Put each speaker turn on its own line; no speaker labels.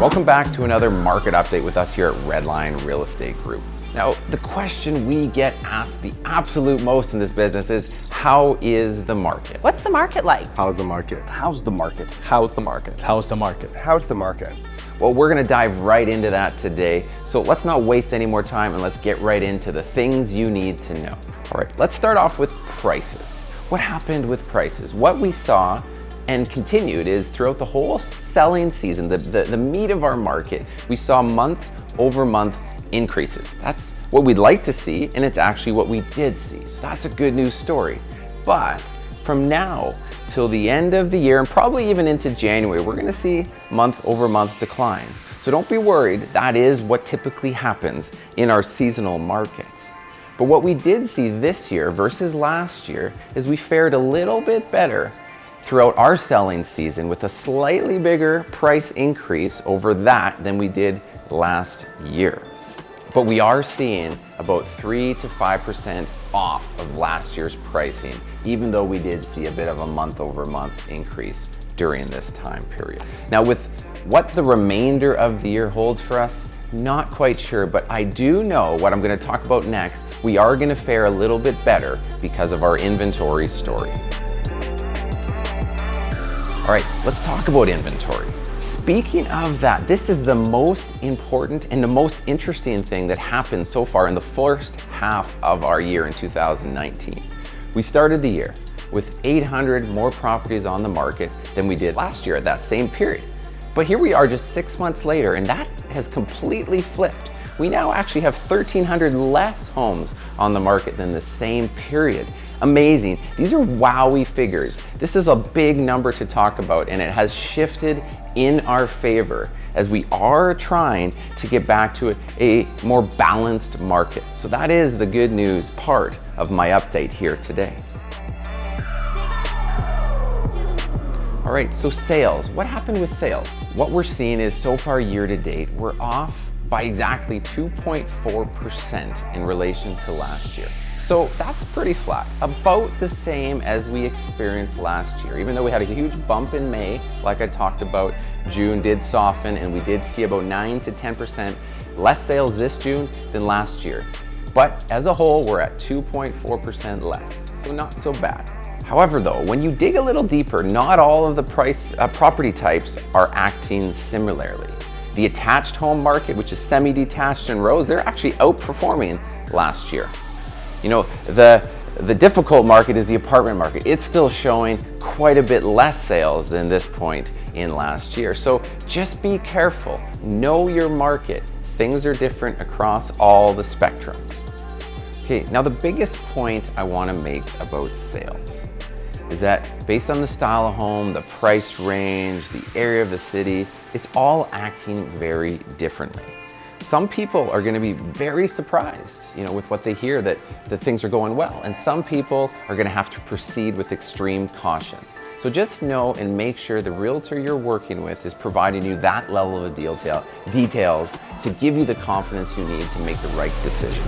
Welcome back to another market update with us here at Redline Real Estate Group. Now, the question we get asked the absolute most in this business is, how is the market?
What's the market like?
How's the market?
How's the market?
How's the market?
How's the market?
How's the market?
Well, we're gonna dive right into that today. So let's not waste any more time and let's get right into the things you need to know. All right, let's start off with prices. What happened with prices? What we saw and continued is throughout the whole selling season, the meat of our market, we saw month over month increases. That's what we'd like to see, and it's actually what we did see. So that's a good news story. But from now till the end of the year, and probably even into January, we're gonna see month over month declines. So don't be worried, that is what typically happens in our seasonal market. But what we did see this year versus last year is we fared a little bit better throughout our selling season with a slightly bigger price increase over that than we did last year. But we are seeing about 3 to 5% off of last year's pricing, even though we did see a bit of a month over month increase during this time period. Now, with what the remainder of the year holds for us, not quite sure, but I do know what I'm gonna talk about next. We are gonna fare a little bit better because of our inventory story. All right, let's talk about inventory. Speaking of that, this is the most important and the most interesting thing that happened so far in the first half of our year in 2019. We started the year with 800 more properties on the market than we did last year at that same period. But here we are just 6 months later, and that has completely flipped. We now actually have 1,300 less homes on the market than the same period. Amazing. These are wowie figures. This is a big number to talk about, and it has shifted in our favor as we are trying to get back to a more balanced market. So that is the good news part of my update here today. All right, so sales. What happened with sales? What we're seeing is so far year to date, we're off by exactly 2.4% in relation to last year. So that's pretty flat, about the same as we experienced last year. Even though we had a huge bump in May, like I talked about, June did soften and we did see about 9 to 10% less sales this June than last year. But as a whole, we're at 2.4% less, so not so bad. However though, when you dig a little deeper, not all of the property types are acting similarly. The attached home market, which is semi-detached and rows, they're actually outperforming last year. You know, the difficult market is the apartment market. It's still showing quite a bit less sales than this point in last year. So just be careful, know your market. Things are different across all the spectrums. Okay, now the biggest point I wanna make about sales is that based on the style of home, the price range, the area of the city, it's all acting very differently. Some people are gonna be very surprised, with what they hear that things are going well. And some people are gonna have to proceed with extreme cautions. So just know and make sure the realtor you're working with is providing you that level of details to give you the confidence you need to make the right decisions.